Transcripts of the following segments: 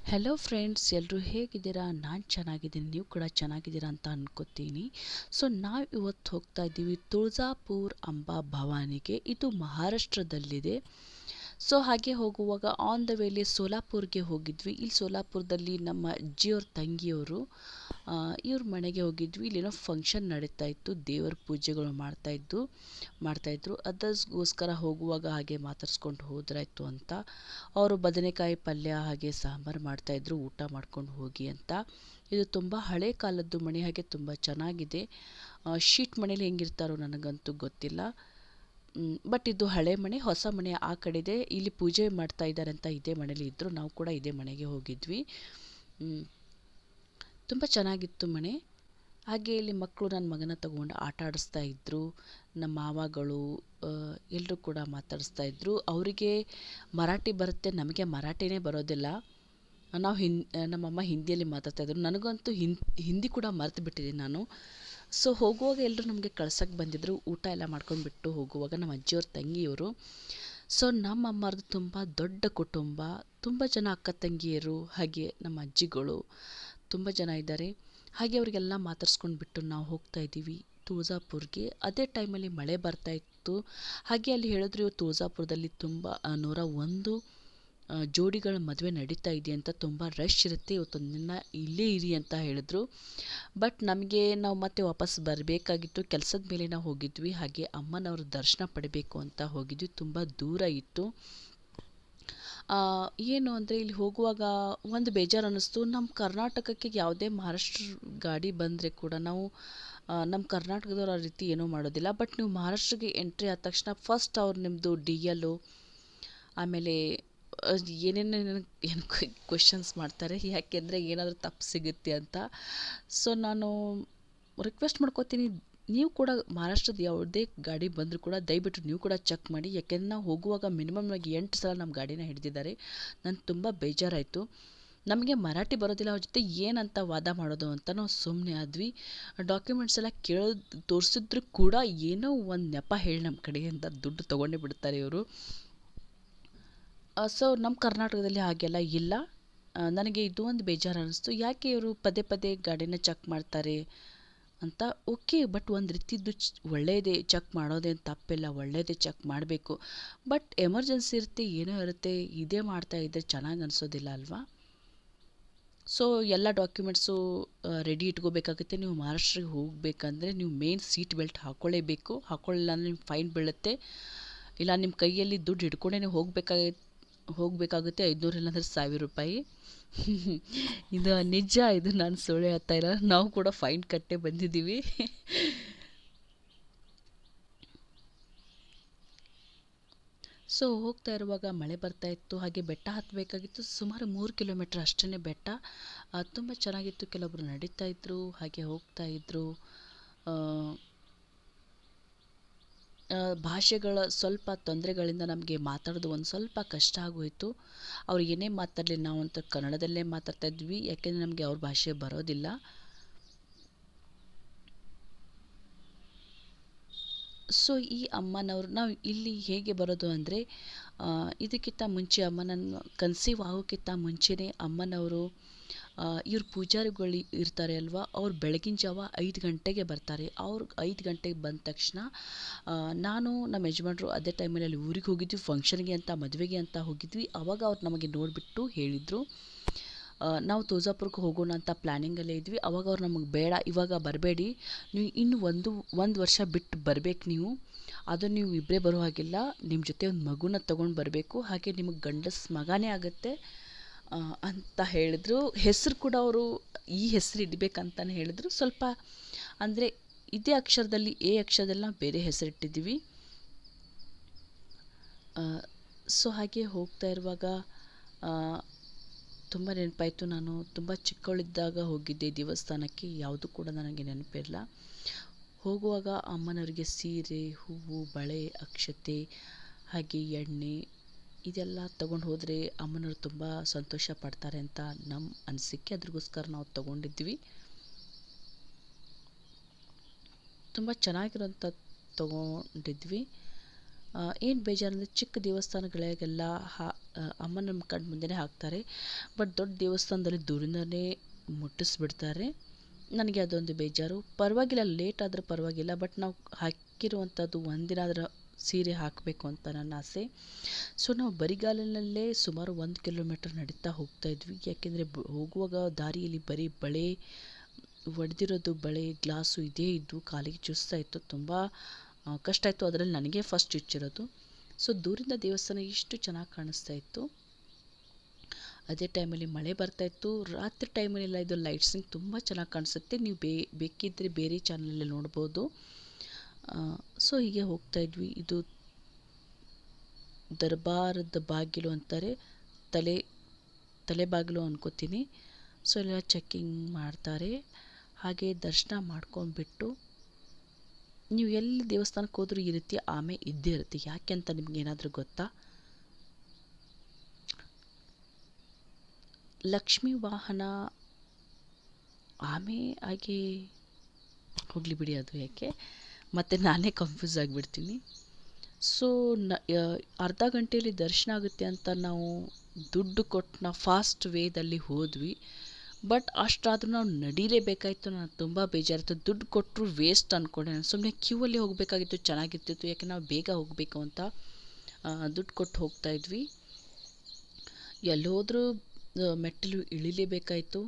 Hello friends, ಎಲ್ಲರೂ ಹೇಗಿದ್ದೀರಾ? ನಾನು ಚೆನ್ನಾಗಿದ್ದೀನಿ, ನೀವು ಕೂಡ ಚೆನ್ನಾಗಿದ್ದೀರಾ ಅಂತ ಅನ್ಕೋತೀನಿ. ಸೊ ನಾವು ಇವತ್ತು ಹೋಗ್ತಾ ಇದ್ದೀವಿ ತುಳಜಾಪುರ್ ಅಂಬಾ ಭವಾನಿಗೆ. ಇದು ಮಹಾರಾಷ್ಟ್ರದಲ್ಲಿದೆ. ಸೊ ಹಾಗೆ ಹೋಗುವಾಗ ಆನ್ ದ ವೇಲಿ ಸೋಲಾಪುರ್ಗೆ ಹೋಗಿದ್ವಿ. ಇಲ್ಲಿ ಸೋಲಾಪುರದಲ್ಲಿ ನಮ್ಮ ಅಜ್ಜಿಯವ್ರ ತಂಗಿಯವರು, ಇವ್ರ ಮನೆಗೆ ಹೋಗಿದ್ವಿ. ಇಲ್ಲೇನೋ ಫಂಕ್ಷನ್ ನಡೀತಾ ಇತ್ತು, ದೇವರ ಪೂಜೆಗಳು ಮಾಡ್ತಾಯಿದ್ರು. ಅದಕ್ಕೋಸ್ಕರ ಹೋಗುವಾಗ ಹಾಗೆ ಮಾತಾಡ್ಸ್ಕೊಂಡು ಹೋದ್ರಾಯ್ತು ಅಂತ. ಅವರು ಬದನೆಕಾಯಿ ಪಲ್ಯ ಹಾಗೆ ಸಾಂಬಾರು ಮಾಡ್ತಾಯಿದ್ರು, ಊಟ ಮಾಡ್ಕೊಂಡು ಹೋಗಿ ಅಂತ. ಇದು ತುಂಬ ಹಳೆ ಕಾಲದ್ದು ಮನೆ, ಹಾಗೆ ತುಂಬ ಚೆನ್ನಾಗಿದೆ. ಶೀಟ್ ಮನೇಲಿ ಹೆಂಗಿರ್ತಾರೋ ನನಗಂತೂ ಗೊತ್ತಿಲ್ಲ. ಬಟ್ ಇದು ಹಳೆ ಮನೆ. ಹೊಸ ಮನೆ ಆ ಕಡೆ ಇದೆ. ಇಲ್ಲಿ ಪೂಜೆ ಮಾಡ್ತಾ ಇದ್ದಾರೆ ಅಂತ ಇದೇ ಮನೇಲಿ ಇದ್ದರು. ನಾವು ಕೂಡ ಇದೇ ಮನೆಗೆ ಹೋಗಿದ್ವಿ. ತುಂಬ ಚೆನ್ನಾಗಿತ್ತು ಮನೆ. ಹಾಗೆ ಇಲ್ಲಿ ಮಕ್ಕಳು ನನ್ನ ಮಗನ ತಗೊಂಡು ಆಟ ಆಡಿಸ್ತಾ ಇದ್ದರು. ನಮ್ಮ ಮಾವಗಳು ಎಲ್ಲರೂ ಕೂಡ ಮಾತಾಡಿಸ್ತಾ ಇದ್ದರು. ಅವರಿಗೆ ಮರಾಠಿ ಬರುತ್ತೆ, ನಮಗೆ ಮರಾಠಿನೇ ಬರೋದಿಲ್ಲ. ನಾವು ನಮ್ಮಮ್ಮ ಹಿಂದಿಯಲ್ಲಿ ಮಾತಾಡ್ತಾಯಿದ್ರು. ನನಗಂತೂ ಹಿಂದಿ ಕೂಡ ಮರೆತು ಬಿಟ್ಟಿದ್ದೀನಿ ನಾನು. ಸೊ ಹೋಗುವಾಗ ಎಲ್ಲರೂ ನಮಗೆ ಕಳ್ಸಕ್ಕೆ ಬಂದಿದ್ದರು. ಊಟ ಎಲ್ಲ ಮಾಡ್ಕೊಂಡ್ಬಿಟ್ಟು ಹೋಗುವಾಗ ನಮ್ಮ ಅಜ್ಜಿಯವ್ರ ತಂಗಿಯವರು. ಸೊ ನಮ್ಮ ಅಮ್ಮರದು ತುಂಬ ದೊಡ್ಡ ಕುಟುಂಬ, ತುಂಬ ಜನ ಅಕ್ಕ ತಂಗಿಯರು ಹಾಗೆ ನಮ್ಮ ಅಜ್ಜಿಗಳು ತುಂಬ ಜನ ಇದ್ದಾರೆ. ಹಾಗೆ ಅವರಿಗೆಲ್ಲ ಮಾತಾಡ್ಸ್ಕೊಂಡು ಬಿಟ್ಟು ನಾವು ಹೋಗ್ತಾ ಇದ್ದೀವಿ ತುಳಜಾಪುರ್ಗೆ. ಅದೇ ಟೈಮಲ್ಲಿ ಮಳೆ ಬರ್ತಾ ಇತ್ತು. ಹಾಗೆ ಅಲ್ಲಿ ಹೇಳಿದ್ರು ತುಳಜಾಪುರದಲ್ಲಿ ತುಂಬ 101 ಜೋಡಿಗಳ ಮದುವೆ ನಡೀತಾ ಇದೆ ಅಂತ, ತುಂಬ ರಶ್ ಇರುತ್ತೆ, ಇವತ್ತೊಂದು ದಿನ ಇಲ್ಲೇ ಇರಿ ಅಂತ ಹೇಳಿದ್ರು. ಬಟ್ ನಾವು ಮತ್ತೆ ವಾಪಸ್ ಬರಬೇಕಾಗಿತ್ತು. ಕೆಲಸದ ಮೇಲೆ ನಾವು ಹೋಗಿದ್ವಿ. ಹಾಗೆ ಅಮ್ಮನವ್ರ ದರ್ಶನ ಪಡಿಬೇಕು ಅಂತ ಹೋಗಿದ್ವಿ. ತುಂಬ ದೂರ ಇತ್ತು. ಏನು ಅಂದರೆ ಇಲ್ಲಿ ಹೋಗುವಾಗ ಒಂದು ಬೇಜಾರು ಅನ್ನಿಸ್ತು. ನಮ್ಮ ಕರ್ನಾಟಕಕ್ಕೆ ಯಾವುದೇ ಮಹಾರಾಷ್ಟ್ರ ಗಾಡಿ ಬಂದರೆ ಕೂಡ ನಾವು ನಮ್ಮ ಕರ್ನಾಟಕದವ್ರು ಆ ರೀತಿ ಏನೂ ಮಾಡೋದಿಲ್ಲ. ಬಟ್ ನೀವು ಮಹಾರಾಷ್ಟ್ರಕ್ಕೆ ಎಂಟ್ರಿ ಆದ ತಕ್ಷಣ ಫಸ್ಟ್ ಅವ್ರು ನಿಮ್ಮದು DL, ಆಮೇಲೆ ಏನೇನು ಕ್ವೆಶನ್ಸ್ ಮಾಡ್ತಾರೆ, ಯಾಕೆಂದರೆ ಏನಾದರೂ ತಪ್ಪು ಸಿಗುತ್ತೆ ಅಂತ. ಸೊ ನಾನು ರಿಕ್ವೆಸ್ಟ್ ಮಾಡ್ಕೋತೀನಿ, ನೀವು ಕೂಡ ಮಹಾರಾಷ್ಟ್ರದ ಯಾವುದೇ ಗಾಡಿ ಬಂದರೂ ಕೂಡ ದಯವಿಟ್ಟು ನೀವು ಕೂಡ ಚೆಕ್ ಮಾಡಿ. ಯಾಕೆಂದರೆ ನಾವು ಹೋಗುವಾಗ ಮಿನಿಮಮ್ 8 ಸಲ ನಮ್ಮ ಗಾಡಿನ ಹಿಡಿದಿದ್ದಾರೆ. ನನಗೆ ತುಂಬ ಬೇಜಾರಾಯಿತು. ನಮಗೆ ಮರಾಠಿ ಬರೋದಿಲ್ಲ, ಅವ್ರ ಜೊತೆ ಏನಂತ ವಾದ ಮಾಡೋದು ಅಂತ ನಾವು ಸುಮ್ಮನೆ ಆದ್ವಿ. ಡಾಕ್ಯುಮೆಂಟ್ಸ್ ಎಲ್ಲ ತೋರಿಸಿದ್ರು ಕೂಡ ಏನೋ ಒಂದು ನೆಪ ಹೇಳಿ ನಮ್ಮ ಕಡೆಯಿಂದ ದುಡ್ಡು ತೊಗೊಂಡೇ ಬಿಡ್ತಾರೆ ಇವರು. ಸೊ ನಮ್ಮ ಕರ್ನಾಟಕದಲ್ಲಿ ಹಾಗೆಲ್ಲ ಇಲ್ಲ. ನನಗೆ ಇದು ಒಂದು ಬೇಜಾರು ಅನ್ನಿಸ್ತು. ಯಾಕೆ ಇವರು ಪದೇ ಪದೇ ಗಾಡಿನ ಚೆಕ್ ಮಾಡ್ತಾರೆ ಅಂತ. ಓಕೆ, ಬಟ್ ಒಂದು ರೀತಿದ್ದು ಒಳ್ಳೆಯದೇ, ಚೆಕ್ ಮಾಡೋದೇನು ತಪ್ಪಿಲ್ಲ, ಒಳ್ಳೆಯದೇ, ಚೆಕ್ ಮಾಡಬೇಕು. ಬಟ್ ಎಮರ್ಜೆನ್ಸಿ ಇರುತ್ತೆ, ಏನೋ ಇರುತ್ತೆ, ಇದೇ ಮಾಡ್ತಾ ಇದ್ದರೆ ಚೆನ್ನಾಗಿ ಅನಿಸೋದಿಲ್ಲ ಅಲ್ವಾ. ಸೊ ಎಲ್ಲ ಡಾಕ್ಯುಮೆಂಟ್ಸು ರೆಡಿ ಇಟ್ಕೋಬೇಕಾಗುತ್ತೆ. ನೀವು ಮಹಾರಾಷ್ಟ್ರಕ್ಕೆ ಹೋಗಬೇಕಂದ್ರೆ ನೀವು ಮೇನ್ ಸೀಟ್ ಬೆಲ್ಟ್ ಹಾಕ್ಕೊಳ್ಳೇಬೇಕು. ಹಾಕ್ಕೊಳ್ಳಿಲ್ಲ ಅಂದರೆ ನಿಮ್ಗೆ ಫೈನ್ ಬೀಳುತ್ತೆ. ಇಲ್ಲ ನಿಮ್ಮ ಕೈಯಲ್ಲಿ ದುಡ್ಡು ಹಿಡ್ಕೊಂಡೇ ಹೋಗಬೇಕಾಗುತ್ತೆ. 500 ಇಲ್ಲಾಂದರೆ 1000 ರೂಪಾಯಿ. ಇದು ನಿಜ, ಇದು ನಾನು ಸುಳ್ಳು ಹೇಳ್ತಾ ಇಲ್ಲ. ನಾವು ಕೂಡ ಫೈನ್ ಕಟ್ಟೇ ಬಂದಿದ್ದೀವಿ. ಸೊ ಹೋಗ್ತಾ ಇರುವಾಗ ಮಳೆ ಬರ್ತಾ ಇತ್ತು. ಹಾಗೆ ಬೆಟ್ಟ ಹತ್ತಬೇಕಾಗಿತ್ತು. ಸುಮಾರು 3 ಕಿಲೋಮೀಟ್ರ್ ಅಷ್ಟೇ ಬೆಟ್ಟ. ತುಂಬ ಚೆನ್ನಾಗಿತ್ತು. ಕೆಲವೊಬ್ಬರು ನಡೀತಾ ಇದ್ದರು, ಹಾಗೆ ಹೋಗ್ತಾ ಇದ್ದರು. ಭಾಷೆಗಳ ಸ್ವಲ್ಪ ತೊಂದರೆಗಳಿಂದ ನಮಗೆ ಮಾತಾಡೋದು ಒಂದು ಸ್ವಲ್ಪ ಕಷ್ಟ ಆಗೋಯಿತು. ಅವ್ರು ಏನೇ ಮಾತಾಡಲಿ ನಾವಂತೂ ಕನ್ನಡದಲ್ಲೇ ಮಾತಾಡ್ತಾ ಇದ್ವಿ, ಯಾಕೆಂದರೆ ನಮಗೆ ಅವ್ರ ಭಾಷೆ ಬರೋದಿಲ್ಲ. ಸೊ ಈ ಅಮ್ಮನವರು ನಾವು ಇಲ್ಲಿ ಹೇಗೆ ಬರೋದು ಅಂದರೆ, ಇದಕ್ಕಿಂತ ಮುಂಚೆ ಅಮ್ಮನನ್ನು ಕನ್ಸೀವ್ ಆಗೋಕ್ಕಿಂತ ಮುಂಚೆನೇ ಅಮ್ಮನವರು ಇವ್ರ ಪೂಜಾರಿಗಳು ಇರ್ತಾರೆ ಅಲ್ವಾ, ಅವ್ರು ಬೆಳಗಿನ ಜಾವ 5 ಗಂಟೆಗೆ ಬರ್ತಾರೆ. ಅವ್ರು 5 ಗಂಟೆಗೆ ಬಂದ ತಕ್ಷಣ ನಾನು ನಮ್ಮ ಯಜಮಾನ್ರು ಅದೇ ಟೈಮಲ್ಲಿ ಅಲ್ಲಿ ಊರಿಗೆ ಹೋಗಿದ್ವಿ, ಫಂಕ್ಷನ್ಗೆ ಅಂತ, ಮದುವೆಗೆ ಅಂತ ಹೋಗಿದ್ವಿ. ಆವಾಗ ಅವ್ರು ನಮಗೆ ನೋಡಿಬಿಟ್ಟು ಹೇಳಿದರು, ನಾವು ತುಳಜಾಪುರಕ್ಕೆ ಹೋಗೋಣ ಅಂತ ಪ್ಲ್ಯಾನಿಂಗಲ್ಲೇ ಇದ್ವಿ. ಅವಾಗ ಅವ್ರು ನಮಗೆ ಬೇಡ, ಇವಾಗ ಬರಬೇಡಿ, ನೀವು ಇನ್ನು ಒಂದು ವರ್ಷ ಬಿಟ್ಟು ಬರಬೇಕು ನೀವು. ಅದು ನೀವು ಇಬ್ಬರೇ ಬರೋ ಹಾಗಿಲ್ಲ, ನಿಮ್ಮ ಜೊತೆ ಒಂದು ಮಗುನ ತೊಗೊಂಡು ಬರಬೇಕು. ಹಾಗೆ ನಿಮಗೆ ಗಂಡಸ ಮಗನೇ ಆಗುತ್ತೆ ಅಂತ ಹೇಳಿದ್ರು. ಹೆಸರು ಕೂಡ ಅವರು ಈ ಹೆಸರು ಇಡಬೇಕಂತಲೇ ಹೇಳಿದ್ರು. ಸ್ವಲ್ಪ ಅಂದರೆ ಇದೇ ಅಕ್ಷರದಲ್ಲಿ, ಎ ಅಕ್ಷರದಲ್ಲಿ ನಾವು ಬೇರೆ ಹೆಸರಿಟ್ಟಿದ್ದೀವಿ. ಸೊ ಹಾಗೆ ಹೋಗ್ತಾ ಇರುವಾಗ ತುಂಬ ನೆನಪಾಯಿತು. ನಾನು ತುಂಬ ಚಿಕ್ಕವಳಿದ್ದಾಗ ಹೋಗಿದ್ದೆ ದೇವಸ್ಥಾನಕ್ಕೆ, ಯಾವುದೂ ಕೂಡ ನನಗೆ ನೆನಪಿರಲ್ಲ. ಹೋಗುವಾಗ ಅಮ್ಮನವರಿಗೆ ಸೀರೆ, ಹೂವು, ಬಳೆ, ಅಕ್ಷತೆ ಹಾಗೆ ಎಣ್ಣೆ ಇದೆಲ್ಲ ತೊಗೊಂಡು ಹೋದರೆ ಅಮ್ಮನವರು ತುಂಬ ಸಂತೋಷ ಪಡ್ತಾರೆ ಅಂತ ನಮ್ಮ ಅನಿಸಿಕೆ. ಅದ್ರಗೋಸ್ಕರ ನಾವು ತೊಗೊಂಡಿದ್ವಿ. ತುಂಬ ಚೆನ್ನಾಗಿರೋಂಥ ತೊಗೊಂಡಿದ್ವಿ. ಏನು ಬೇಜಾರಂದರೆ ಚಿಕ್ಕ ದೇವಸ್ಥಾನಗಳಿಗೆಲ್ಲ ಅಮ್ಮನ ಕಣ್ಣು ಮುಂದೆನೇ ಹಾಕ್ತಾರೆ, ಬಟ್ ದೊಡ್ಡ ದೇವಸ್ಥಾನದಲ್ಲಿ ದೂರಿಂದನೇ ಮುಟ್ಟಿಸ್ಬಿಡ್ತಾರೆ. ನನಗೆ ಅದೊಂದು ಬೇಜಾರು. ಪರವಾಗಿಲ್ಲ, ಲೇಟ್ ಆದರೂ ಪರವಾಗಿಲ್ಲ, ಬಟ್ ನಾವು ಹಾಕಿರುವಂಥದ್ದು ಒಂದಿನ ಅದರ ಸೀರೆ ಹಾಕಬೇಕು ಅಂತ ನನ್ನ ಆಸೆ. ಸೊ ನಾವು ಬರಿಗಾಲಿನಲ್ಲೇ ಸುಮಾರು 1 ಕಿಲೋಮೀಟರ್ ನಡೀತಾ ಹೋಗ್ತಾ ಇದ್ವಿ. ಯಾಕೆಂದರೆ ಹೋಗುವಾಗ ದಾರಿಯಲ್ಲಿ ಬರೀ ಬಳೆ ಒಡೆದಿರೋದು, ಬಳೆ ಗ್ಲಾಸು ಇದೇ ಇದ್ದು ಕಾಲಿಗೆ ಚುಸ್ತಾ ಇತ್ತು. ತುಂಬ ಕಷ್ಟ ಇತ್ತು. ಅದರಲ್ಲಿ ನನಗೆ ಫಸ್ಟ್ ಚುಚ್ಚಿರೋದು. ಸೊ ದೂರಿಂದ ದೇವಸ್ಥಾನ ಇಷ್ಟು ಚೆನ್ನಾಗಿ ಕಾಣಿಸ್ತಾ ಇತ್ತು. ಅದೇ ಟೈಮಲ್ಲಿ ಮಳೆ ಬರ್ತಾಯಿತ್ತು. ರಾತ್ರಿ ಟೈಮಲ್ಲೆಲ್ಲ ಇದು ಲೈಟ್ಸಿಂಗ್ ತುಂಬ ಚೆನ್ನಾಗಿ ಕಾಣಿಸುತ್ತೆ. ನೀವು ಬೇಕಿದ್ದರೆ ಬೇರೆ ಚಾನಲಲ್ಲಿ ನೋಡ್ಬೋದು. ಸೊ ಹೀಗೆ ಹೋಗ್ತಾ ಇದ್ವಿ. ಇದು ದರ್ಬಾರದ ಬಾಗಿಲು ಅಂತಾರೆ, ತಲೆ ಬಾಗಿಲು ಅನ್ಕೋತೀನಿ. ಸೊ ಎಲ್ಲ ಚೆಕ್ಕಿಂಗ್ ಮಾಡ್ತಾರೆ. ಹಾಗೆ ದರ್ಶನ ಮಾಡ್ಕೊಂಡ್ಬಿಟ್ಟು ನೀವು ಎಲ್ಲಿ ದೇವಸ್ಥಾನಕ್ಕೆ ಹೋದ್ರೂ ಈ ರೀತಿ ಆಮೆ ಇದ್ದೇ ಇರುತ್ತೆ. ಯಾಕೆ ಅಂತ ನಿಮ್ಗೆ ಏನಾದರೂ ಗೊತ್ತಾ? ಲಕ್ಷ್ಮೀ ವಾಹನ ಆಮೆ ಹಾಗೆ ಹೋಗಲಿ ಬಿಡಿ, ಅದು ಯಾಕೆ ಮತ್ತು ನಾನೇ ಕನ್ಫ್ಯೂಸ್ ಆಗಿಬಿಡ್ತೀನಿ. ಸೊ ಅರ್ಧ ಗಂಟೆಯಲ್ಲಿ ದರ್ಶನ ಆಗುತ್ತೆ ಅಂತ ನಾವು ದುಡ್ಡು ಕೊಟ್ಟು ನಾವು ಫಾಸ್ಟ್ ವೇದಲ್ಲಿ ಹೋದ್ವಿ. ಬಟ್ ಅಷ್ಟಾದರೂ ನಾವು ನಡೀಲೇಬೇಕಾಯಿತು. ನಾನು ತುಂಬ ಬೇಜಾರಿತ್ತು. ದುಡ್ಡು ಕೊಟ್ಟರು ವೇಸ್ಟ್ ಅಂದ್ಕೊಂಡೆ. ನಾನು ಸುಮ್ಮನೆ ಕ್ಯೂವಲ್ಲಿ ಹೋಗಬೇಕಾಗಿತ್ತು, ಚೆನ್ನಾಗಿರ್ತಿತ್ತು. ಯಾಕೆ ನಾವು ಬೇಗ ಹೋಗಬೇಕು ಅಂತ ದುಡ್ಡು ಕೊಟ್ಟು ಹೋಗ್ತಾಯಿದ್ವಿ. ಎಲ್ಲೋದ್ರೂ ಮೆಟ್ಟಿಲು ಇಳಿಲೇಬೇಕಾಯಿತು.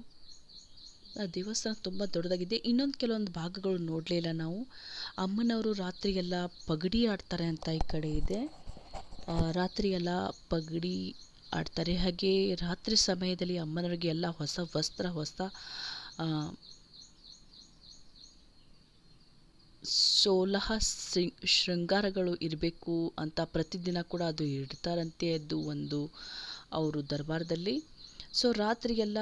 ದೇವಸ್ಥಾನ ತುಂಬ ದೊಡ್ಡದಾಗಿದೆ. ಇನ್ನೊಂದು ಕೆಲವೊಂದು ಭಾಗಗಳು ನೋಡಲೇ ಇಲ್ಲ ನಾವು. ಅಮ್ಮನವರು ರಾತ್ರಿಯೆಲ್ಲ ಪಗಡಿ ಆಡ್ತಾರೆ ಅಂತ ಈ ಕಡೆ ಇದೆ. ರಾತ್ರಿಯೆಲ್ಲ ಪಗಡಿ ಆಡ್ತಾರೆ. ಹಾಗೆ ರಾತ್ರಿ ಸಮಯದಲ್ಲಿ ಅಮ್ಮನವರಿಗೆ ಎಲ್ಲ ಹೊಸ ವಸ್ತ್ರ, ಹೊಸ ಸೋಲಹ ಶೃಂಗಾರಗಳು ಇರಬೇಕು ಅಂತ ಪ್ರತಿದಿನ ಕೂಡ ಅದು ಇಡ್ತಾರಂತೆ. ಅದು ಒಂದು ಅವರು ದರ್ಬಾರದಲ್ಲಿ. ಸೊ ರಾತ್ರಿಯೆಲ್ಲ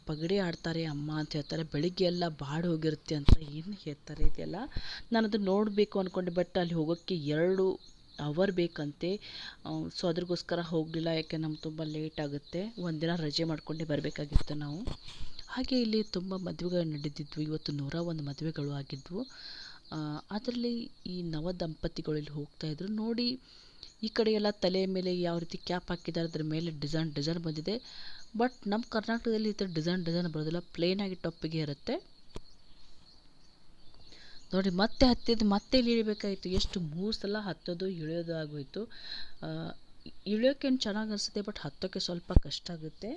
ಪಗಡಿ ಆಡ್ತಾರೆ ಅಮ್ಮ ಅಂತ ಹೇಳ್ತಾರೆ. ಬೆಳಿಗ್ಗೆ ಎಲ್ಲ ಬಾಡಿ ಹೋಗಿರುತ್ತೆ ಅಂತ ಏನು ಹೇಳ್ತಾರೆ ಇದೆಲ್ಲ. ನಾನು ಅದು ನೋಡಬೇಕು ಅಂದ್ಕೊಂಡೆ, ಬಟ್ ಅಲ್ಲಿ ಹೋಗೋಕ್ಕೆ 2 ಅವರ್ ಬೇಕಂತೆ. ಸೊ ಅದ್ರಗೋಸ್ಕರ ಹೋಗಲಿಲ್ಲ. ಯಾಕೆ ನಮ್ಗೆ ತುಂಬ ಲೇಟ್ ಆಗುತ್ತೆ. ಒಂದಿನ ರಜೆ ಮಾಡ್ಕೊಂಡೇ ಬರಬೇಕಾಗಿತ್ತು ನಾವು. ಹಾಗೆ ಇಲ್ಲಿ ತುಂಬ ಮದುವೆಗಳು ನಡೆದಿದ್ವು. ಇವತ್ತು 101 ಮದುವೆಗಳು ಆಗಿದ್ವು. ಅದರಲ್ಲಿ ಈ ನವ ದಂಪತಿಗಳು ಇಲ್ಲಿ ಹೋಗ್ತಾಯಿದ್ರು. ನೋಡಿ, ಈ ಕಡೆ ಎಲ್ಲ ತಲೆ ಮೇಲೆ ಯಾವ ರೀತಿ ಕ್ಯಾಪ್ ಹಾಕಿದ್ದಾರೆ, ಅದ್ರ ಮೇಲೆ ಡಿಸೈನ್ ಬಂದಿದೆ. ಬಟ್ ನಮ್ಮ ಕರ್ನಾಟಕದಲ್ಲಿ ಈ ಥರ ಡಿಸೈನ್ ಬರೋದಿಲ್ಲ. ಪ್ಲೇನಾಗಿ ಟೊಪ್ಪಿಗೆ ಇರುತ್ತೆ ನೋಡಿ. ಮತ್ತೆ ಹತ್ತಿದ್ದು ಮತ್ತೆ ಇಲ್ಲಿ ಇಳಿಬೇಕಾಯಿತು. ಎಷ್ಟು 3 ಸಲ ಹತ್ತೋದು ಇಳಿಯೋದು ಆಗೋಯಿತು. ಇಳಿಯೋಕ್ಕೇನು ಚೆನ್ನಾಗಿ ಅನಿಸುತ್ತೆ, ಬಟ್ ಹತ್ತೋಕ್ಕೆ ಸ್ವಲ್ಪ ಕಷ್ಟ ಆಗುತ್ತೆ.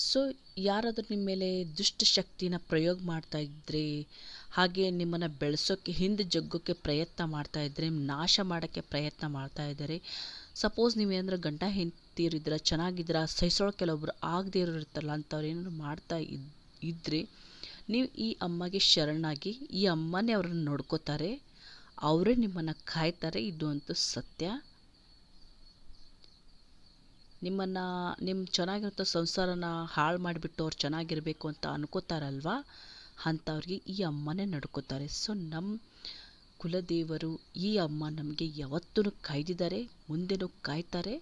ಸೊ ಯಾರಾದರೂ ನಿಮ್ಮ ಮೇಲೆ ದುಷ್ಟಶಕ್ತಿನ ಪ್ರಯೋಗ ಮಾಡ್ತಾಯಿದ್ರೆ, ಹಾಗೆ ನಿಮ್ಮನ್ನು ಬೆಳೆಸೋಕ್ಕೆ, ಹಿಂದೆ ಜಗ್ಗೋಕ್ಕೆ ಪ್ರಯತ್ನ ಮಾಡ್ತಾಯಿದ್ರೆ, ನಾಶ ಮಾಡೋಕ್ಕೆ ಪ್ರಯತ್ನ ಮಾಡ್ತಾಯಿದ್ದಾರೆ. ಸಪೋಸ್ ನೀವೇನಾದ್ರೂ ಗಂಡ ಹೆಂಡ್ತಿರಿದ್ರೆ ಚೆನ್ನಾಗಿದ್ದೀರ, ಸಹಿಸೋಳು ಕೆಲವೊಬ್ರು ಆಗದೇ ಇರೋರಿರ್ತಾರಲ್ಲ, ಅಂಥವ್ರು ಏನಾದ್ರು ಮಾಡ್ತಾ ಇದ್ದರೆ ನೀವು ಈ ಅಮ್ಮಗೆ ಶರಣಾಗಿ, ಈ ಅಮ್ಮನೇ ಅವ್ರನ್ನ ನೋಡ್ಕೋತಾರೆ, ಅವರೇ ನಿಮ್ಮನ್ನು ಕಾಯ್ತಾರೆ. ಇದು ಅಂತೂ ಸತ್ಯ. ನಿಮ್ಮ ಚೆನ್ನಾಗಿರೋ ಸಂಸಾರನ ಹಾಳು ಮಾಡಿಬಿಟ್ಟು ಅವ್ರು ಚೆನ್ನಾಗಿರಬೇಕು ಅಂತ ಅನ್ಕೋತಾರಲ್ವ, ಅಂಥವ್ರಿಗೆ ಈ ಅಮ್ಮನೇ ನಡ್ಕೋತಾರೆ. ಸೊ ನಮ್ಮ ಕುಲದೇವರು ಈ ಅಮ್ಮ ನಮಗೆ ಯಾವತ್ತೂ ಕಾಯ್ದಿದ್ದಾರೆ, ಮುಂದೆನೂ ಕಾಯ್ತಾರೆ.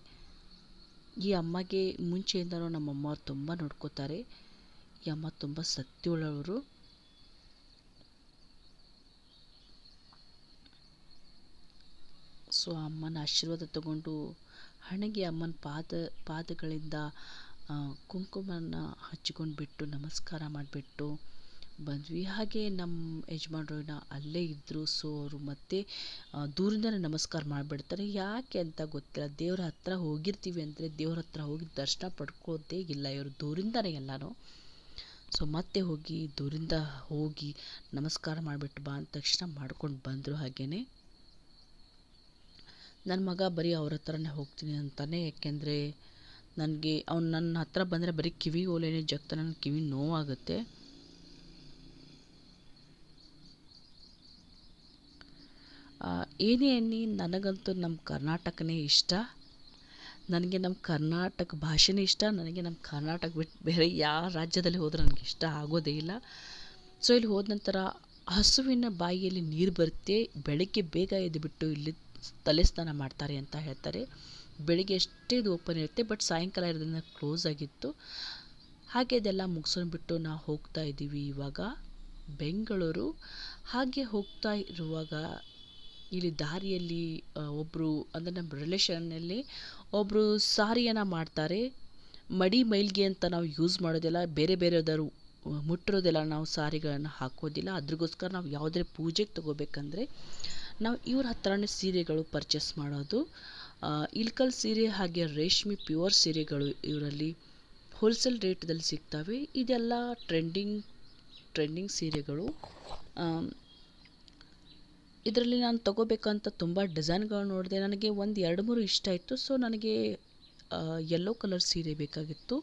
ಈ ಅಮ್ಮಗೆ ಮುಂಚೆಯಿಂದನೂ ನಮ್ಮಮ್ಮವ್ರು ತುಂಬ ನೋಡ್ಕೋತಾರೆ. ಈ ಅಮ್ಮ ತುಂಬ ಸತ್ಯುಳ್ಳವರು. ಸೊ ಅಮ್ಮನ ಆಶೀರ್ವಾದ ತಗೊಂಡು ಹಣೆಗೆ ಅಮ್ಮನ ಪಾದಗಳಿಂದ ಕುಂಕುಮನ ಹಚ್ಚಿಕೊಂಡು ಬಿಟ್ಟು ನಮಸ್ಕಾರ ಮಾಡಿಬಿಟ್ಟು ಬಂದ್ವಿ. ಹಾಗೆ ನಮ್ಮ ಯಜಮಾನ್ರು ಅಲ್ಲೇ ಇದ್ದರು. ಸೊ ಅವರು ಮತ್ತೆ ದೂರಿಂದನೇ ನಮಸ್ಕಾರ ಮಾಡಿಬಿಡ್ತಾರೆ. ಯಾಕೆ ಅಂತ ಗೊತ್ತಿಲ್ಲ. ದೇವ್ರ ಹತ್ರ ಹೋಗಿರ್ತೀವಿ ಅಂದರೆ ದೇವ್ರ ಹತ್ರ ಹೋಗಿ ದರ್ಶನ ಪಡ್ಕೋದೇ ಇಲ್ಲ ಇವರು, ದೂರಿಂದನೇ ಎಲ್ಲನೂ. ಸೊ ಮತ್ತೆ ದೂರಿಂದ ಹೋಗಿ ನಮಸ್ಕಾರ ಮಾಡಿಬಿಟ್ಟು ಬಾ ಅಂದ ತಕ್ಷಣ ಮಾಡ್ಕೊಂಡು ಬಂದರು. ಹಾಗೆಯೇ ನನ್ನ ಮಗ ಬರೀ ಅವ್ರ ಹತ್ರನೇ ಹೋಗ್ತೀನಿ ಅಂತಾನೆ. ಯಾಕೆಂದರೆ ನನಗೆ ಅವ್ನು ನನ್ನ ಹತ್ರ ಬಂದರೆ ಬರೀ ಕಿವಿ ಓಲೆನೇ ಜಗ್ತ, ನನ್ನ ಕಿವಿ ನೋವಾಗುತ್ತೆ. ಏನೇ ಅನ್ನಿ ನನಗಂತೂ ನಮ್ಮ ಕರ್ನಾಟಕನೇ ಇಷ್ಟ. ನನಗೆ ನಮ್ಮ ಕರ್ನಾಟಕ ಭಾಷೆನೇ ಇಷ್ಟ. ನನಗೆ ನಮ್ಮ ಕರ್ನಾಟಕ ಬಿಟ್ಟು ಬೇರೆ ಯಾವ ರಾಜ್ಯದಲ್ಲಿ ಹೋದರೂ ನನಗೆ ಇಷ್ಟ ಆಗೋದೇ ಇಲ್ಲ. ಸೊ ಇಲ್ಲಿ ಹೋದ ನಂತರ ಹಸುವಿನ ಬಾಯಿಯಲ್ಲಿ ನೀರು ಬರುತ್ತೆ. ಬೆಳಗ್ಗೆ ಬೇಗ ಎದ್ದುಬಿಟ್ಟು ಇಲ್ಲಿ ತಲೆ ಸ್ನಾನ ಮಾಡ್ತಾರೆ ಅಂತ ಹೇಳ್ತಾರೆ. ಬೆಳಿಗ್ಗೆ ಅಷ್ಟೇ ಇದು ಓಪನ್ ಇರುತ್ತೆ, ಬಟ್ ಸಾಯಂಕಾಲ ಇರೋದ್ರಿಂದ ಕ್ಲೋಸ್ ಆಗಿತ್ತು. ಹಾಗೆ ಇದೆಲ್ಲ ಮುಗಿಸ್ಕೊಂಡ್ಬಿಟ್ಟು ನಾವು ಹೋಗ್ತಾ ಇದ್ದೀವಿ ಇವಾಗ ಬೆಂಗಳೂರು. ಹಾಗೆ ಹೋಗ್ತಾ ಇರುವಾಗ ಇಲ್ಲಿ ದಾರಿಯಲ್ಲಿ ಒಬ್ಬರು ಅಂದರೆ ನಮ್ಮ ರಿಲೇಷನ್ನಲ್ಲಿ ಒಬ್ಬರು ಸಾರಿಯನ್ನು ಮಾಡ್ತಾರೆ. ಮಡಿ ಮೈಲ್ಗೆ ಅಂತ ನಾವು ಯೂಸ್ ಮಾಡೋದಿಲ್ಲ, ಬೇರೆ ಬೇರೆಯವರು ಮುಟ್ಟಿರೋದೆಲ್ಲ ನಾವು ಸಾರಿಗಳನ್ನು ಹಾಕೋದಿಲ್ಲ. ಅದ್ರಗೋಸ್ಕರ ನಾವು ಯಾವುದೇ ಪೂಜೆಗೆ ತೊಗೋಬೇಕಂದ್ರೆ ನಾವು ಇವ್ರ ಹತ್ರನೇ ಸೀರೆಗಳು ಪರ್ಚೇಸ್ ಮಾಡೋದು. ಇಲ್ಕಲ್ ಸೀರೆ ಹಾಗೆ ರೇಷ್ಮೆ ಪ್ಯೂರ್ ಸೀರೆಗಳು ಇವರಲ್ಲಿ ಹೋಲ್ಸೇಲ್ ರೇಟ್ದಲ್ಲಿ ಸಿಗ್ತವೆ. ಇದೆಲ್ಲ ಟ್ರೆಂಡಿಂಗ್ ಸೀರೆಗಳು. ಇದರಲ್ಲಿ ನಾನು ತಗೋಬೇಕಂತ ತುಂಬ ಡಿಸೈನ್ಗಳು ನೋಡಿದೆ. ನನಗೆ ಒಂದು 2-3 ಇಷ್ಟ ಆಯಿತು. ಸೊ ನನಗೆ ಯೆಲ್ಲೋ ಕಲರ್ ಸೀರೆ ಬೇಕಾಗಿತ್ತು.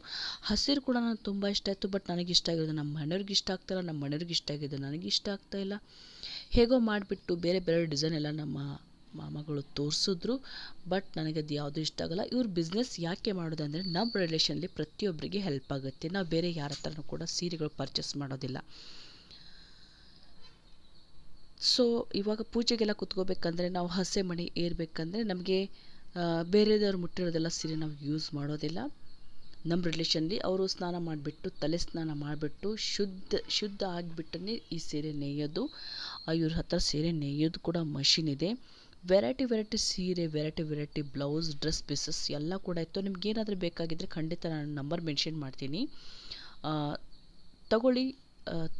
ಹಸಿರು ಕೂಡ ನನಗೆ ತುಂಬ ಇಷ್ಟ ಆಯಿತು. ಬಟ್ ನನಗೆ ಇಷ್ಟ ಆಗಿರೋದು ನಮ್ಮ ಮನೆಯವ್ರಿಗೆ ಇಷ್ಟ ಆಗ್ತಾಯಿಲ್ಲ, ನಮ್ಮ ಮನೆಯವ್ರಿಗೆ ಇಷ್ಟ ಆಗಿದೆ, ನನಗೆ ಇಷ್ಟ ಆಗ್ತಾಯಿಲ್ಲ. ಹೇಗೋ ಮಾಡಿಬಿಟ್ಟು ಬೇರೆ ಬೇರೆ ಡಿಸೈನ್ ಎಲ್ಲ ನಮ್ಮ ಮಾಮಗಳು ತೋರಿಸಿದ್ರು. ಬಟ್ ನನಗೆ ಅದು ಯಾವುದೂ ಇಷ್ಟ ಆಗಲ್ಲ. ಇವ್ರ ಬಿಸ್ನೆಸ್ ಯಾಕೆ ಮಾಡೋದಂದರೆ ನಮ್ಮ ರಿಲೇಷನ್ಲಿ ಪ್ರತಿಯೊಬ್ಬರಿಗೆ ಹೆಲ್ಪ್ ಆಗುತ್ತೆ. ನಾವು ಬೇರೆ ಯಾರ ಹತ್ರನೂ ಕೂಡ ಸೀರೆಗಳು ಪರ್ಚೇಸ್ ಮಾಡೋದಿಲ್ಲ. ಸೊ ಇವಾಗ ಪೂಜೆಗೆಲ್ಲ ಕುತ್ಕೋಬೇಕಂದ್ರೆ ನಾವು ಹಸೆ ಮಣಿ ಏರಬೇಕಂದ್ರೆ ನಮಗೆ ಬೇರೆದವ್ರು ಮುಟ್ಟಿರೋದೆಲ್ಲ ಸೀರೆ ನಾವು ಯೂಸ್ ಮಾಡೋದಿಲ್ಲ. ನಮ್ಮ ರಿಲೇಷನ್ಲಿ ಅವರು ಸ್ನಾನ ಮಾಡಿಬಿಟ್ಟು ತಲೆ ಸ್ನಾನ ಮಾಡಿಬಿಟ್ಟು ಶುದ್ಧ ಆಗಿಬಿಟ್ಟೇ ಈ ಸೀರೆ ನೇಯೋದು. ಇವ್ರ ಹತ್ರ ಸೀರೆ ನೇಯೋದು ಕೂಡ ಮಷಿನ್ ಇದೆ. ವೆರೈಟಿ ಸೀರೆ, ವೆರೈಟಿ ಬ್ಲೌಸ್, ಡ್ರೆಸ್ ಪೀಸಸ್ ಎಲ್ಲ ಕೂಡ ಇತ್ತು. ನಿಮ್ಗೆ ಏನಾದರೂ ಬೇಕಾಗಿದ್ದರೆ ಖಂಡಿತ ನಾನು ನಂಬರ್ ಮೆನ್ಷನ್ ಮಾಡ್ತೀನಿ, ತಗೊಳ್ಳಿ.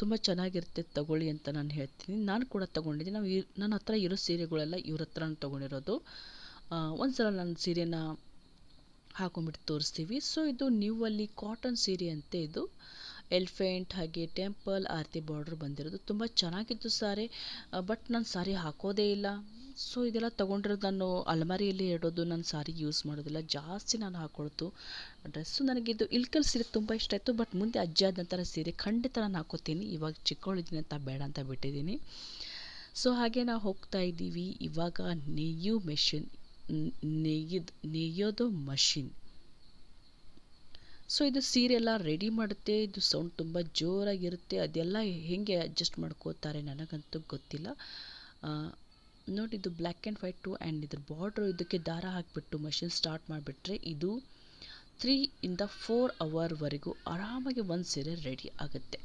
ತುಂಬ ಚೆನ್ನಾಗಿರುತ್ತೆ, ತಗೊಳ್ಳಿ ಅಂತ ನಾನು ಹೇಳ್ತೀನಿ. ನಾನು ಕೂಡ ತೊಗೊಂಡಿದ್ದೀನಿ. ನನ್ನ ಹತ್ರ ಇರೋ ಸೀರೆಗಳೆಲ್ಲ ಇವ್ರ ಹತ್ರ ತೊಗೊಂಡಿರೋದು. ಒಂದು ಸಲ ನನ್ನ ಸೀರೆನ ಹಾಕೊಂಡ್ಬಿಟ್ಟು ತೋರಿಸ್ತೀವಿ. ಸೊ ಇದು ನ್ಯೂವಲ್ಲಿ ಕಾಟನ್ ಸೀರೆ ಅಂತೆ. ಇದು ಎಲಿಫೆಂಟ್ ಹಾಗೆ ಟೆಂಪಲ್ ಆರತಿ ಬಾರ್ಡರ್ ಬಂದಿರೋದು. ತುಂಬ ಚೆನ್ನಾಗಿತ್ತು ಸಾರಿ. ಬಟ್ ನಾನು ಸಾರಿ ಹಾಕೋದೇ ಇಲ್ಲ. ಸೊ ಇದೆಲ್ಲ ತೊಗೊಂಡಿರೋದು ನಾನು ಅಲಮಾರಿಯಲ್ಲಿ ಇಡೋದು. ನಾನು ಸಾರಿ ಯೂಸ್ ಮಾಡೋದಿಲ್ಲ, ಜಾಸ್ತಿ ನಾನು ಹಾಕೊಳ್ಳೋದು ಡ್ರೆಸ್ಸು. ನನಗಿದು ಇಲ್ಕಲ್ ಸೀರೆ ತುಂಬ ಇಷ್ಟ ಆಯಿತು. ಬಟ್ ಮುಂದೆ ಅಜ್ಜಿ ಆದ ನಂತರ ಸೀರೆ ಖಂಡಿತ ನಾನು ಹಾಕೋತೀನಿ. ಇವಾಗ ಚಿಕ್ಕವಳಿದ್ದೀನಿ ಅಂತ ಬೇಡ ಅಂತ ಬಿಟ್ಟಿದ್ದೀನಿ. ಸೊ ಹಾಗೆ ನಾವು ಹೋಗ್ತಾ ಇದ್ದೀವಿ. ಇವಾಗ ನೇಯೋದು ಮಷಿನ್. ಸೊ ಇದು ಸೀರೆ ಎಲ್ಲ ರೆಡಿ ಮಾಡುತ್ತೆ. ಇದು ಸೌಂಡ್ ತುಂಬ ಜೋರಾಗಿರುತ್ತೆ. ಅದೆಲ್ಲ ಹೇಗೆ ಅಡ್ಜಸ್ಟ್ ಮಾಡ್ಕೋತಾರೆ ನನಗಂತೂ ಗೊತ್ತಿಲ್ಲ. ನೋಡಿ, ಇದು ಬ್ಲ್ಯಾಕ್ ಆ್ಯಂಡ್ ವೈಟು ಆ್ಯಂಡ್ ಇದ್ರ ಬಾರ್ಡ್ರು. ಇದಕ್ಕೆ ದಾರ ಹಾಕಿಬಿಟ್ಟು ಮಷಿನ್ ಸ್ಟಾರ್ಟ್ ಮಾಡಿಬಿಟ್ರೆ ಇದು 3 to 4 ಅವರ್ವರೆಗೂ ಆರಾಮಾಗಿ ಒಂದು ಸೀರೆ ರೆಡಿ ಆಗುತ್ತೆ.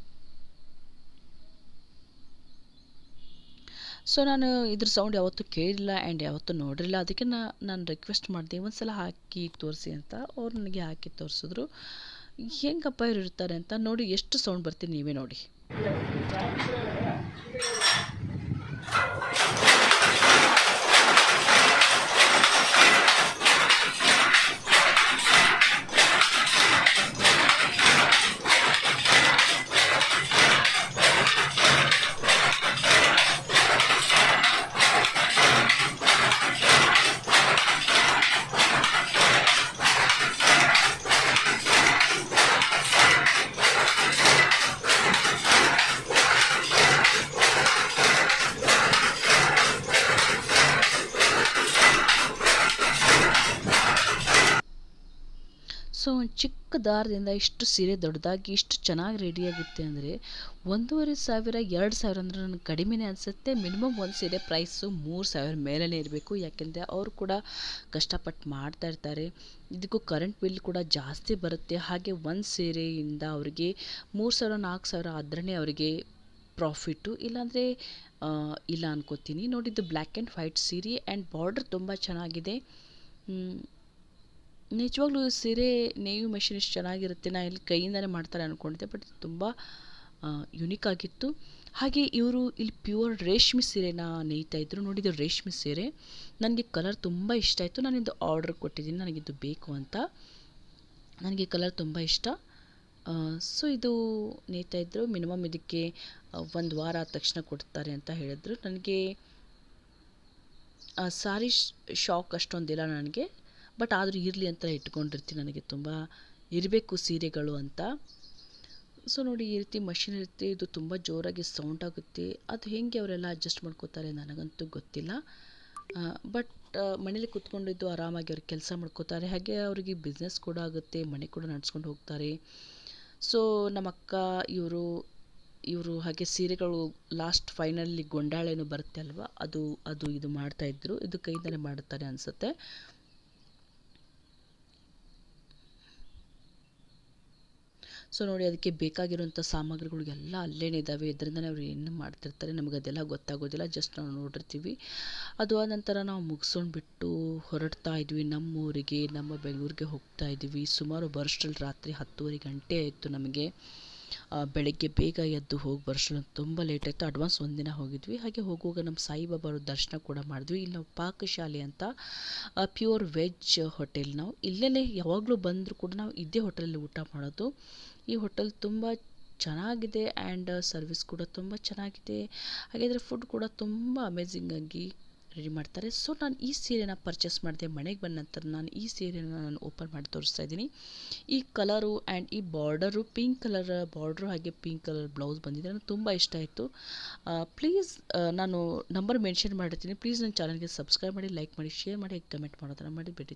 ಸೊ ನಾನು ಇದ್ರ ಸೌಂಡ್ ಯಾವತ್ತೂ ಕೇಳಿಲ್ಲ ಆ್ಯಂಡ್ ಯಾವತ್ತೂ ನೋಡಿರಲಿಲ್ಲ. ಅದಕ್ಕೆ ನಾನು ರಿಕ್ವೆಸ್ಟ್ ಮಾಡಿದೆ, ಒಂದು ಸಲ ಹಾಕಿ ತೋರಿಸಿ ಅಂತ. ಅವ್ರು ನನಗೆ ಹಾಕಿ ತೋರಿಸಿದ್ರು. ಹೆಂಗಪ್ಪ ಇವ್ರು ಇರ್ತಾರೆ ಅಂತ. ನೋಡಿ ಎಷ್ಟು ಸೌಂಡ್ ಬರ್ತೀನಿ, ನೀವೇ ನೋಡಿ. ಸೊ ಒಂದು ಚಿಕ್ಕ ದಾರದಿಂದ ಇಷ್ಟು ಸೀರೆ ದೊಡ್ಡದಾಗಿ ಇಷ್ಟು ಚೆನ್ನಾಗಿ ರೆಡಿಯಾಗುತ್ತೆ ಅಂದರೆ 1,500 2,000 ಅಂದರೆ ನನಗೆ ಕಡಿಮೆನೇ ಅನಿಸುತ್ತೆ. ಮಿನಿಮಮ್ ಒಂದು ಸೀರೆ ಪ್ರೈಸು 3,000 ಮೇಲೇ ಇರಬೇಕು. ಯಾಕೆಂದರೆ ಅವರು ಕೂಡ ಕಷ್ಟಪಟ್ಟು ಮಾಡ್ತಾ ಇರ್ತಾರೆ. ಇದಕ್ಕೂ ಕರೆಂಟ್ ಬಿಲ್ ಕೂಡ ಜಾಸ್ತಿ ಬರುತ್ತೆ. ಹಾಗೆ ಒಂದು ಸೀರೆಯಿಂದ ಅವರಿಗೆ 3,000 4,000 ಆದ್ರೇ ಅವರಿಗೆ ಪ್ರಾಫಿಟ್ಟು. ಇಲ್ಲಾಂದರೆ ಇಲ್ಲ ಅನ್ಕೋತೀನಿ. ನೋಡಿದ್ದು ಬ್ಲ್ಯಾಕ್ ಆ್ಯಂಡ್ ವೈಟ್ ಸೀರೆ ಆ್ಯಂಡ್ ಬಾರ್ಡರ್ ತುಂಬ ಚೆನ್ನಾಗಿದೆ. ನಿಜವಾಗ್ಲೂ ಸೀರೆ ನೇಯು ಮೆಷಿನ್ ಇಷ್ಟು ಚೆನ್ನಾಗಿರುತ್ತೆ. ನಾನು ಇಲ್ಲಿ ಕೈಯಿಂದನೇ ಮಾಡ್ತಾರೆ ಅಂದ್ಕೊಂಡಿದ್ದೆ. ಬಟ್ ತುಂಬ ಯುನಿಕ್ ಆಗಿತ್ತು. ಹಾಗೆ ಇವರು ಇಲ್ಲಿ ಪ್ಯೂರ್ ರೇಷ್ಮೆ ಸೀರೆನ ನೇಯ್ತಾ ಇದ್ರು. ನೋಡಿದ್ದು ರೇಷ್ಮೆ ಸೀರೆ ನನಗೆ ಕಲರ್ ತುಂಬ ಇಷ್ಟ ಆಯಿತು. ನಾನಿದು ಆರ್ಡರ್ ಕೊಟ್ಟಿದ್ದೀನಿ, ನನಗಿದು ಬೇಕು ಅಂತ. ನನಗೆ ಕಲರ್ ತುಂಬ ಇಷ್ಟ. ಸೊ ಇದು ನೇಯ್ತಾ ಇದ್ದರು. ಮಿನಿಮಮ್ ಇದಕ್ಕೆ 1 ವಾರ ಆದ ತಕ್ಷಣ ಕೊಡ್ತಾರೆ ಅಂತ ಹೇಳಿದ್ರು. ನನಗೆ ಸಾರಿ ಶಾಕ್ ಅಷ್ಟೊಂದಿಲ್ಲ ನನಗೆ. ಬಟ್ ಆದರೂ ಇರಲಿ ಅಂತ ಇಟ್ಕೊಂಡಿರ್ತೀನಿ. ನನಗೆ ತುಂಬ ಇರಬೇಕು ಸೀರೆಗಳು ಅಂತ. ಸೊ ನೋಡಿ, ಈ ರೀತಿ ಮಷಿನ್ ಇರುತ್ತೆ. ಇದು ತುಂಬ ಜೋರಾಗಿ ಸೌಂಡ್ ಆಗುತ್ತೆ. ಅದು ಹೇಗೆ ಅವರೆಲ್ಲ ಅಡ್ಜಸ್ಟ್ ಮಾಡ್ಕೋತಾರೆ ನನಗಂತೂ ಗೊತ್ತಿಲ್ಲ. ಬಟ್ ಮನೇಲಿ ಕೂತ್ಕೊಂಡಿದ್ದು ಆರಾಮಾಗಿ ಅವ್ರಿಗೆ ಕೆಲಸ ಮಾಡ್ಕೋತಾರೆ. ಹಾಗೆ ಅವರಿಗೆ ಬಿಸ್ನೆಸ್ ಕೂಡ ಆಗುತ್ತೆ, ಮನೆ ಕೂಡ ನಡೆಸ್ಕೊಂಡು ಹೋಗ್ತಾರೆ. ಸೊ ನಮ್ಮ ಅಕ್ಕ ಇವರು ಹಾಗೆ ಸೀರೆಗಳು ಲಾಸ್ಟ್ ಫೈನಲಿ ಗೊಂಡಾಳೇನು ಬರುತ್ತೆ ಅಲ್ವಾ, ಅದು ಇದು ಮಾಡ್ತಾಯಿದ್ರು. ಇದು ಕೈಯಿಂದಲೇ ಮಾಡುತ್ತಾರೆ ಅನಿಸುತ್ತೆ. ಸೊ ನೋಡಿ ಅದಕ್ಕೆ ಬೇಕಾಗಿರುವಂಥ ಸಾಮಗ್ರಿಗಳು ಎಲ್ಲ ಅಲ್ಲೇ ಇದ್ದಾವೆ. ಇದರಿಂದನೇ ಅವ್ರು ಏನು ಮಾಡ್ತಿರ್ತಾರೆ ನಮಗೆ ಅದೆಲ್ಲ ಗೊತ್ತಾಗೋದಿಲ್ಲ, ಜಸ್ಟ್ ನಾವು ನೋಡಿರ್ತೀವಿ. ಅದು ಆದ ನಂತರ ನಾವು ಮುಗಿಸ್ಕೊಂಡ್ಬಿಟ್ಟು ಹೊರಡ್ತಾ ಇದ್ವಿ ನಮ್ಮೂರಿಗೆ, ನಮ್ಮ ಬೆಂಗಳೂರಿಗೆ ಹೋಗ್ತಾ ಇದ್ವಿ. ಸುಮಾರು ಬರೋಷ್ಟರಲ್ಲಿ ರಾತ್ರಿ 10:30 ಗಂಟೆ ಆಯಿತು ನಮಗೆ. ಬೆಳಗ್ಗೆ ಬೇಗ ಎದ್ದು ಹೋಗಿ ಬರೋಷ್ಟರಲ್ಲಿ ತುಂಬ ಲೇಟ್ ಆಯಿತು. ಅಡ್ವಾನ್ಸ್ ಒಂದಿನ ಹೋಗಿದ್ವಿ. ಹಾಗೆ ಹೋಗುವಾಗ ನಮ್ಮ ಸಾಯಿಬಾಬಾರ ದರ್ಶನ ಕೂಡ ಮಾಡಿದ್ವಿ. ಇಲ್ಲಿ ನಾವು ಪಾಕಶಾಲೆ ಅಂತ ಪ್ಯೂರ್ ವೆಜ್ ಹೋಟೆಲ್. ನಾವು ಇಲ್ಲೇ ಯಾವಾಗಲೂ ಬಂದರೂ ಕೂಡ ನಾವು ಇದೇ ಹೋಟೆಲಲ್ಲಿ ಊಟ ಮಾಡೋದು. ಈ ಹೋಟೆಲ್ ತುಂಬ ಚೆನ್ನಾಗಿದೆ ಆ್ಯಂಡ್ ಸರ್ವಿಸ್ ಕೂಡ ತುಂಬ ಚೆನ್ನಾಗಿದೆ. ಹಾಗಾದರೆ ಫುಡ್ ಕೂಡ ತುಂಬ ಅಮೇಝಿಂಗಾಗಿ ರೆಡಿ ಮಾಡ್ತಾರೆ. ಸೊ ನಾನು ಈ ಸೀರೆನ ಪರ್ಚೇಸ್ ಮಾಡಿದೆ. ಮನೆಗೆ ಬಂದ ನಂತರ ನಾನು ಈ ಸೀರೆನ ನಾನು ಓಪನ್ ಮಾಡಿ ತೋರಿಸ್ತಾ ಇದ್ದೀನಿ. ಈ ಕಲರು ಆ್ಯಂಡ್ ಈ ಬಾರ್ಡರು, ಪಿಂಕ್ ಕಲರ್ ಬಾರ್ಡ್ರು ಹಾಗೆ ಪಿಂಕ್ ಕಲರ್ ಬ್ಲೌಸ್ ಬಂದಿದೆ. ನನಗೆ ತುಂಬ ಇಷ್ಟ ಆಯಿತು. ಪ್ಲೀಸ್ ನಾನು ನಂಬರ್ ಮೆನ್ಷನ್ ಮಾಡಿರ್ತೀನಿ. ಪ್ಲೀಸ್ ನನ್ನ ಚಾನಲ್ಗೆ ಸಬ್ಸ್ಕ್ರೈಬ್ ಮಾಡಿ, ಲೈಕ್ ಮಾಡಿ, ಶೇರ್ ಮಾಡಿ, ಕಮೆಂಟ್ ಮಾಡೋದನ್ನು ಮಾಡಿಬಿಡಿ.